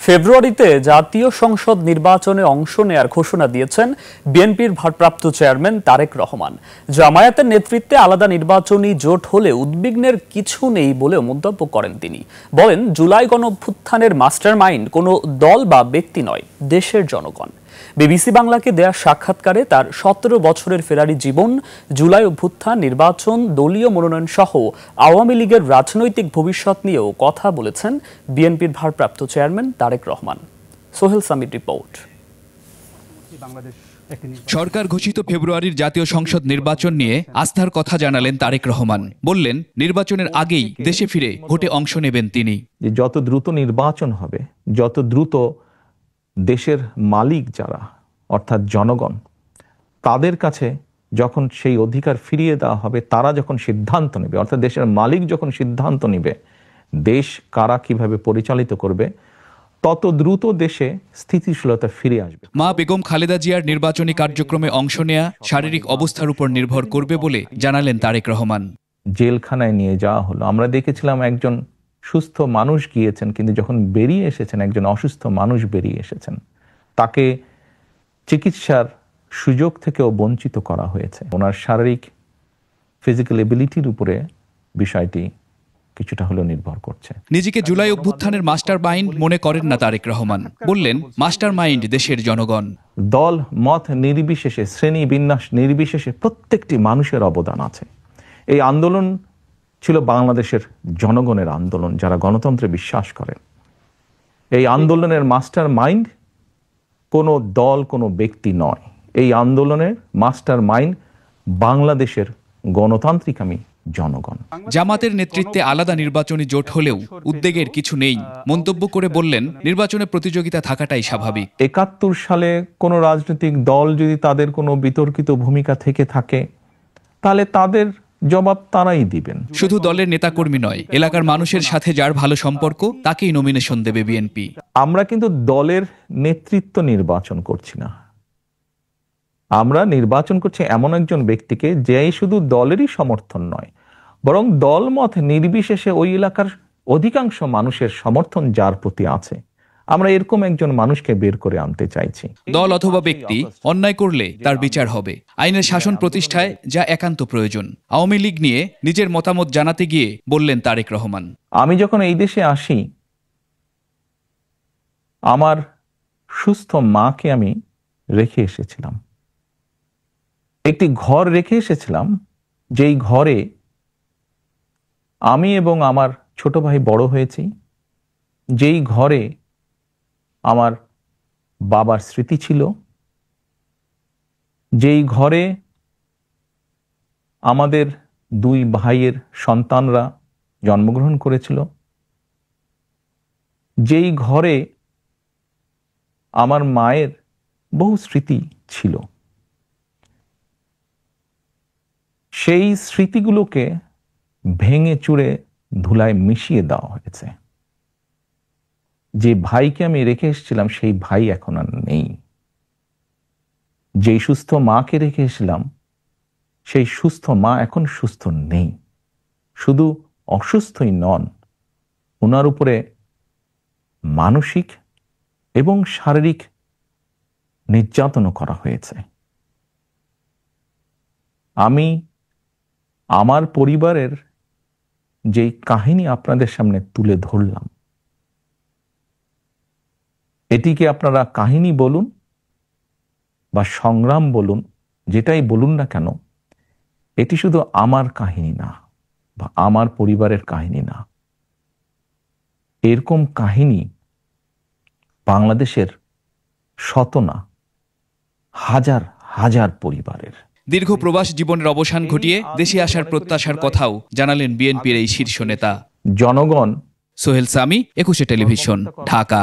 ফেব্রুয়ারিতে জাতীয় সংসদ নির্বাচনে অংশ নেয়ার ঘোষণা দিয়েছেন বিএনপির ভারপ্রাপ্ত চেয়ারম্যান তারেক রহমান। জামায়াতের নেতৃত্বে আলাদা নির্বাচনী জোট হলে উদ্বিগ্নের কিছু নেই বলেও মন্তব্য করেন তিনি। বলেন, জুলাই গণঅভ্যুত্থানের মাস্টারমাইন্ড কোনো দল বা ব্যক্তি নয়, দেশের জনগণ। বিবিসি বাংলাকে দেয়া সাক্ষাৎকারে তার 17 বছরের ফেরারি জীবন, জুলাই অভ্যুত্থান, নির্বাচন, দলীয় মনোনয়ন সহ আওয়ামী লীগের রাজনৈতিক ভবিষ্যৎ নিয়েও কথা বলেছেন বিএনপির ভারপ্রাপ্ত চেয়ারম্যান তারেক রহমান। সোহেল সামির রিপোর্ট। সরকার ঘোষিত ফেব্রুয়ারির জাতীয় সংসদ নির্বাচন নিয়ে আস্থার কথা জানালেন তারেক রহমান। বললেন, নির্বাচনের আগেই দেশে ফিরে ভোটে অংশ নেবেন তিনি। যত দ্রুত নির্বাচন হবে, যত দ্রুত দেশের মালিক যারা অর্থাৎ জনগণ, তাদের কাছে যখন সেই অধিকার ফিরিয়ে দেওয়া হবে, তারা যখন সিদ্ধান্ত নেবে, অর্থাৎ দেশের মালিক যখন সিদ্ধান্ত নেবে দেশ কারা কিভাবে পরিচালিত করবে, তত দ্রুত দেশে স্থিতিশীলতা ফিরে আসবে। মা বেগম খালেদা জিয়ার নির্বাচনী কার্যক্রমে অংশ নেয়া শারীরিক অবস্থার উপর নির্ভর করবে বলে জানালেন তারেক রহমান। জেলখানায় নিয়ে যাওয়া হলো, আমরা দেখেছিলাম একজন সুস্থ মানুষ গিয়েছেন, কিন্তু যখন বেরিয়ে এসেছেন একজন অসুস্থ মানুষ বেরিয়ে এসেছেন, তাকে চিকিৎসার সুযোগ থেকেও বঞ্চিত করা হয়েছে। ওনার শারীরিক ফিজিক্যাল এবিলিটির উপরে বিষয়টি কিছুটা হলেও নির্ভর করছে। নিজেকে জুলাই অভ্যুত্থানের মাস্টার মাইন্ড মনে করেন না তারেক রহমান। বললেন, মাস্টার মাইন্ড দেশের জনগণ। দল মত নির্বিশেষে, শ্রেণী বিন্যাস নির্বিশেষে প্রত্যেকটি মানুষের অবদান আছে। এই আন্দোলন ছিল বাংলাদেশের জনগণের আন্দোলন, যারা গণতন্ত্রে বিশ্বাস করেন। এই আন্দোলনের মাস্টার মাইন্ড কোনো দল, কোনো ব্যক্তি নয়। এই আন্দোলনের মাস্টার মাইন্ড বাংলাদেশের গণতান্ত্রিক জনগণ। জামাতের নেতৃত্বে আলাদা নির্বাচনী জোট হলেও উদ্বেগের কিছু নেই মন্তব্য করে বললেন, নির্বাচনে প্রতিযোগিতা থাকাটাই স্বাভাবিক। 71 সালে কোনো রাজনৈতিক দল যদি তাদের কোনো বিতর্কিত ভূমিকা থেকে থাকে, তাহলে তাদের জবাব তারাই দিবেন। শুধু দলের নেতাকর্মী নয়, এলাকার মানুষের সাথে যার ভালো সম্পর্ক তাকেই নমিনেশন দেবে বিএনপি। আমরা কিন্তু দলের নেতৃত্ব নির্বাচন করছি না, আমরা নির্বাচন করছি এমন একজন ব্যক্তিকে যে শুধু দলেরই সমর্থন নয়, বরং দলমত নির্বিশেষে ওই এলাকার অধিকাংশ মানুষের সমর্থন যার প্রতি আছে, আমরা এরকম একজন মানুষকে বের করে আনতে চাইছি। দল অথবা ব্যক্তি অন্যায় করলে তার বিচার হবে। আইনের শাসন প্রতিষ্ঠায় যা একান্ত প্রয়োজন। আওয়ামী লীগ নিয়ে নিজের মতামত জানাতে গিয়ে বললেন তারেক রহমান, আমি যখন এই দেশে আসি, আমার সুস্থ মাকে আমি রেখে এসেছিলাম, একটি ঘর রেখে এসেছিলাম, যেই ঘরে আমি এবং আমার ছোট ভাই বড় হয়েছি, যেই ঘরে আমার বাবার স্মৃতি ছিল, যেই ঘরে আমাদের 2 ভাইয়ের সন্তানরা জন্মগ্রহণ করেছিল, যেই ঘরে আমার মায়ের বহু স্মৃতি ছিল, সেই স্মৃতিগুলোকে ভেঙে চুরে ধুলায় মিশিয়ে দেওয়া হয়েছে। যে ভাইকে আমি রেখে এসেছিলাম সেই ভাই এখন আর নেই। যেই সুস্থ মাকে রেখে এসেছিলাম সেই সুস্থ মা এখন সুস্থ নেই। শুধু অসুস্থই নন, ওনার উপরে মানসিক এবং শারীরিক নির্যাতনও করা হয়েছে। আমি আমার পরিবারের যেই কাহিনী আপনাদের সামনে তুলে ধরলাম, এটিকে আপনারা কাহিনী বলুন বা সংগ্রাম বলুন, যেটাই বলুন না কেন, এটি শুধু আমার কাহিনী না বা আমার পরিবারের কাহিনী না। এরকম কাহিনী বাংলাদেশের শত না হাজার হাজার পরিবারের। দীর্ঘ প্রবাস জীবনের অবসান ঘটিয়ে দেশে আসার প্রত্যাশার কথাও জানালেন বিএনপির এই শীর্ষ নেতা। জনগণ। সোহেল সামি, 21 টেলিভিশন, ঢাকা।